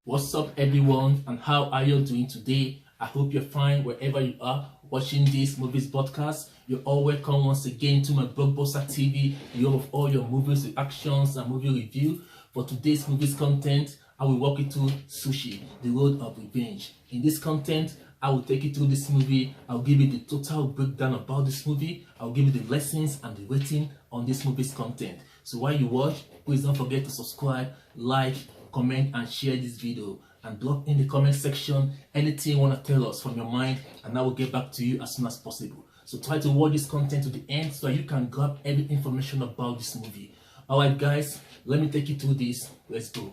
What's up, everyone, and how are you doing today? I hope you're fine wherever you are watching this movies podcast. You're all welcome once again to my Blockbuster TV, the home of all your movies, reactions, and movie review. For today's movies content, I will walk you through Sushi, the Road of Revenge. In this content, I will take you through this movie. I'll give you the total breakdown about this movie. I'll give you the lessons and the rating on this movie's content. So while you watch, please don't forget to subscribe, like, comment, and share this video. And drop in the comment section anything you want to tell us from your mind, and I will get back to you as soon as possible. So try to watch this content to the end so you can grab every information about this movie. Alright guys, let me take you through this. Let's go.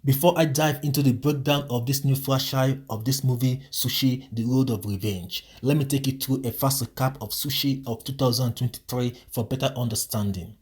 Before I dive into the breakdown of this new franchise of this movie, Sushi, The Road of Revenge, let me take you through a fast recap of Sushi of 2023 for better understanding.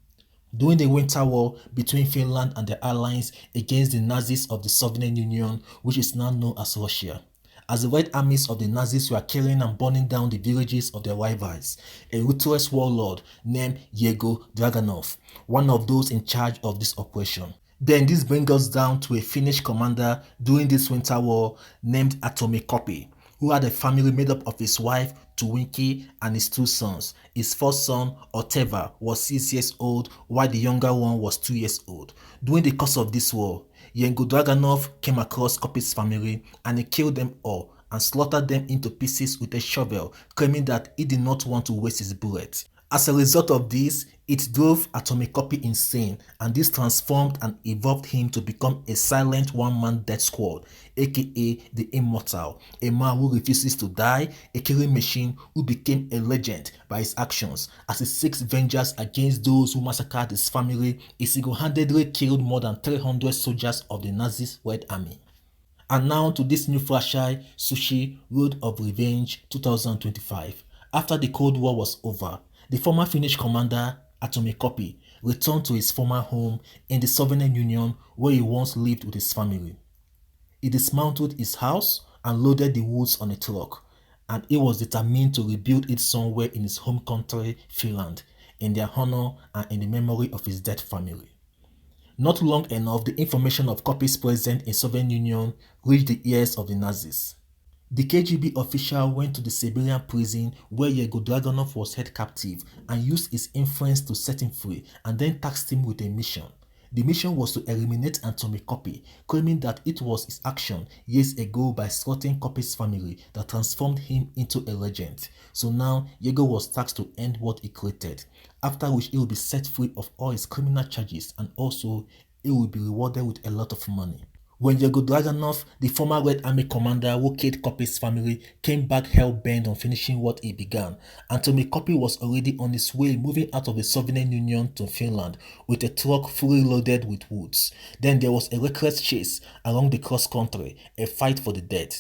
During the Winter War between Finland and their allies against the Nazis of the Soviet Union, which is now known as Russia, as the Red Armies of the Nazis were killing and burning down the villages of their rivals, a ruthless warlord named Yegor Dragunov, one of those in charge of this operation. Then this brings us down to a Finnish commander during this Winter War named Atomic Copy, who had a family made up of his wife, Tuwinki, and his two sons. His first son, Oteva, was 6 years old, while the younger one was 2 years old. During the course of this war, Yegor Dragunov came across Copy's family and he killed them all and slaughtered them into pieces with a shovel, claiming that he did not want to waste his bullets. As a result of this, it drove Atomic Copy insane, and this transformed and evolved him to become a silent one-man death squad, aka the Immortal, a man who refuses to die, a killing machine who became a legend by his actions. As he seeks vengeance against those who massacred his family, he single-handedly killed more than 300 soldiers of the Nazis' Red Army. And now to this new franchise, Sushi, Road of Revenge 2025. After the Cold War was over, the former Finnish commander, Atomic Copy, returned to his former home in the Soviet Union where he once lived with his family. He dismantled his house and loaded the woods on a truck, and he was determined to rebuild it somewhere in his home country, Finland, in their honor and in the memory of his dead family. Not long enough, the information of Copy's presence in Soviet Union reached the ears of the Nazis. The KGB official went to the Siberian prison where Yegor Dragunov was held captive and used his influence to set him free, and then tasked him with a mission. The mission was to eliminate Atomic Copy, claiming that it was his action years ago by slaughtering Copy's family that transformed him into a legend. So now Yegor was tasked to end what he created, after which he will be set free of all his criminal charges, and also he will be rewarded with a lot of money. When Yegor Dragunov, the former Red Army commander who killed Copy's family, came back hell-bent on finishing what he began, Atomic Copy was already on his way moving out of the Soviet Union to Finland with a truck fully loaded with woods. Then there was a reckless chase along the cross-country, a fight for the dead.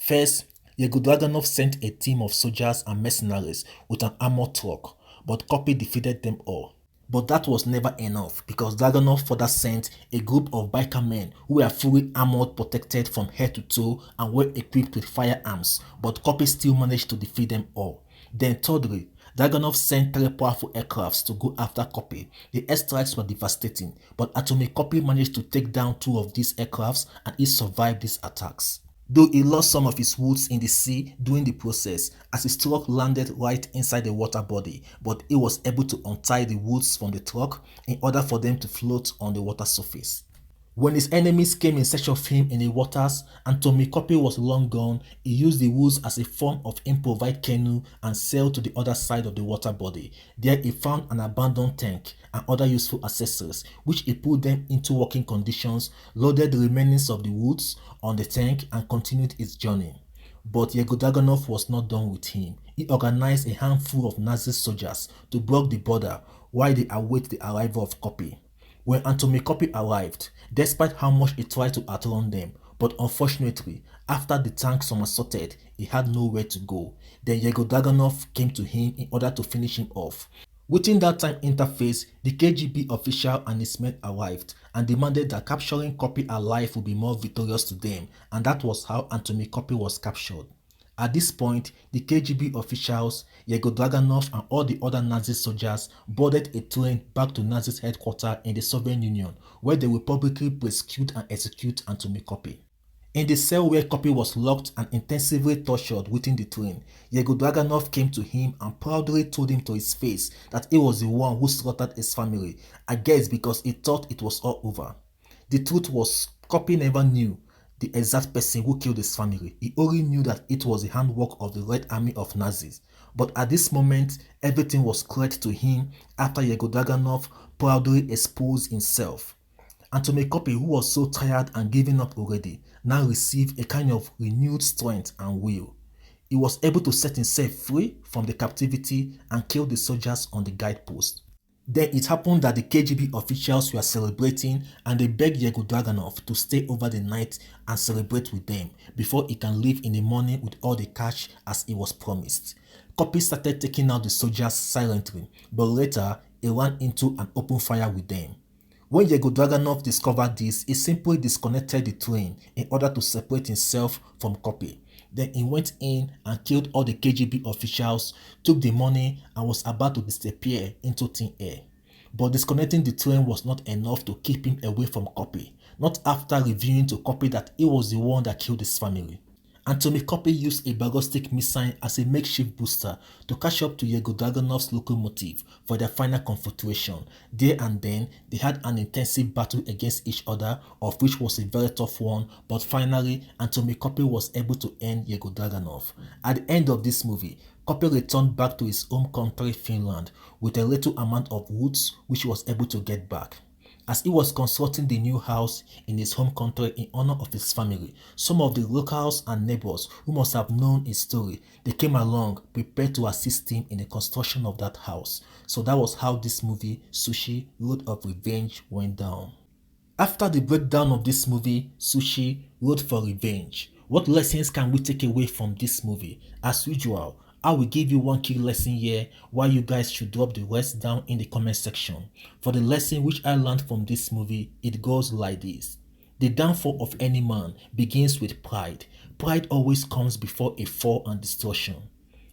First, Yegor Dragunov sent a team of soldiers and mercenaries with an armored truck, but Copy defeated them all. But that was never enough, because Dragunov further sent a group of biker men who were fully armored, protected from head to toe, and were equipped with firearms, but Copy still managed to defeat them all. Then thirdly, Dragunov sent 3 powerful aircrafts to go after Copy. The airstrikes were devastating, but Atomic Copy managed to take down 2 of these aircrafts, and he survived these attacks. Though he lost some of his woods in the sea during the process, as his truck landed right inside the water body, but he was able to untie the woods from the truck in order for them to float on the water surface. When his enemies came in search of him in the waters, Atomic Copy was long gone. He used the woods as a form of improvised canoe and sailed to the other side of the water body. There he found an abandoned tank and other useful accessories, which he put them into working conditions, loaded the remains of the woods on the tank, and continued his journey. But Yegor Dragunov was not done with him. He organized a handful of Nazi soldiers to block the border while they await the arrival of Copy. When Atomic Copy arrived, despite how much he tried to outrun them, but unfortunately, after the tank somersaulted, he had nowhere to go. Then Yegor Dragunov came to him in order to finish him off. Within that time interface, the KGB official and his men arrived and demanded that capturing Copy alive would be more victorious to them, and that was how Atomic Copy was captured. At this point, the KGB officials, Yegor Dragunov, and all the other Nazi soldiers boarded a train back to Nazi's headquarters in the Soviet Union, where they will publicly prosecute and execute Atomic Copy. In the cell where Copy was locked and intensively tortured within the train, Yego Draganov came to him and proudly told him to his face that he was the one who slaughtered his family, I guess because he thought it was all over. The truth was, Copy never knew the exact person who killed his family. He only knew that it was the handwork of the Red Army of Nazis. But at this moment, everything was cleared to him after Yego Draganov proudly exposed himself. And to make Copy, who was so tired and giving up already, now received a kind of renewed strength and will. He was able to set himself free from the captivity and kill the soldiers on the guidepost. Then it happened that the KGB officials were celebrating and they begged Yego Draganov to stay over the night and celebrate with them before he can leave in the morning with all the cash as he was promised. Copy started taking out the soldiers silently, but later he ran into an open fire with them. When Yego Draganov discovered this, he simply disconnected the train in order to separate himself from Copy. Then he went in and killed all the KGB officials, took the money and was about to disappear into thin air. But disconnecting the train was not enough to keep him away from Copy, not after revealing to Copy that he was the one that killed his family. And Copy used a ballistic missile as a makeshift booster to catch up to Yego Draganov's locomotive for their final confrontation. There and then, they had an intensive battle against each other, of which was a very tough one, but finally, Copy was able to end Yego Draganov. At the end of this movie, Copy returned back to his home country, Finland, with a little amount of woods which he was able to get back. As he was constructing the new house in his home country in honor of his family, some of the locals and neighbors who must have known his story, they came along prepared to assist him in the construction of that house. So that was how this movie, Sushi, Road of Revenge, went down. After the breakdown of this movie, Sushi, Road for Revenge, what lessons can we take away from this movie? As usual, I will give you one key lesson here, while you guys should drop the rest down in the comment section. For the lesson which I learned from this movie, it goes like this. The downfall of any man begins with pride. Pride always comes before a fall and destruction.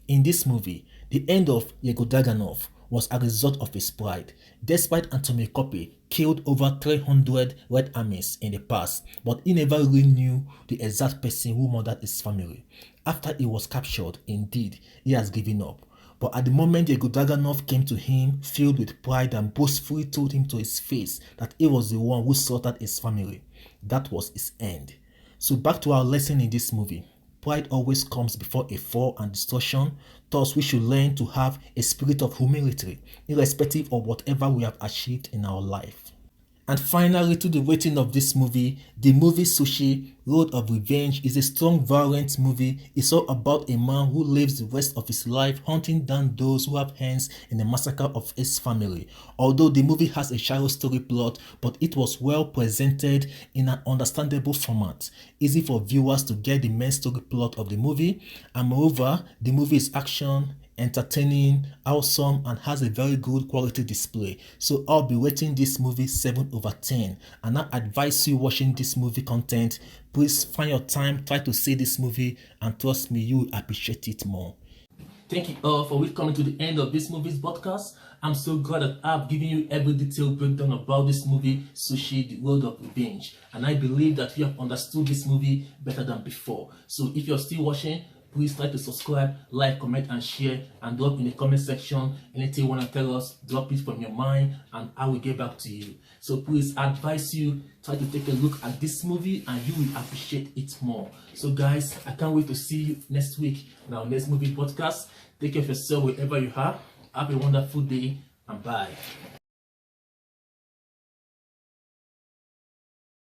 In this movie, the end of Yego Draganov was a result of his pride. Despite Copy killed over 300 Red Armies in the past, but he never really knew the exact person who murdered his family. After he was captured, indeed, he has given up. But at the moment Yego Draganov came to him, filled with pride and boastfully told him to his face that he was the one who slaughtered his family. That was his end. So back to our lesson in this movie. Pride always comes before a fall and destruction. Thus, we should learn to have a spirit of humility, irrespective of whatever we have achieved in our life. And finally, to the rating of this movie, the movie Sushi, Road of Revenge is a strong, violent movie. It's all about a man who lives the rest of his life hunting down those who have hands in the massacre of his family. Although the movie has a shallow story plot, but it was well presented in an understandable format, easy for viewers to get the main story plot of the movie, and moreover, the movie is action, entertaining, awesome, and has a very good quality display. So I'll be rating this movie 7/10, and I advise you watching this movie content. Please find your time, try to see this movie, and trust me, you will appreciate it more. Thank you all for coming to the end of this movie's podcast. I'm so glad that I've given you every detailed breakdown about this movie, Sushi, The Road of Revenge. And I believe that you have understood this movie better than before. So if you're still watching, please try to subscribe, like, comment, and share, and drop in the comment section anything you want to tell us. Drop it from your mind, and I will get back to you. So please, I advise you, try to take a look at this movie, and you will appreciate it more. So guys, I can't wait to see you next week in our next movie podcast. Take care of yourself wherever you are. Have a wonderful day, and bye.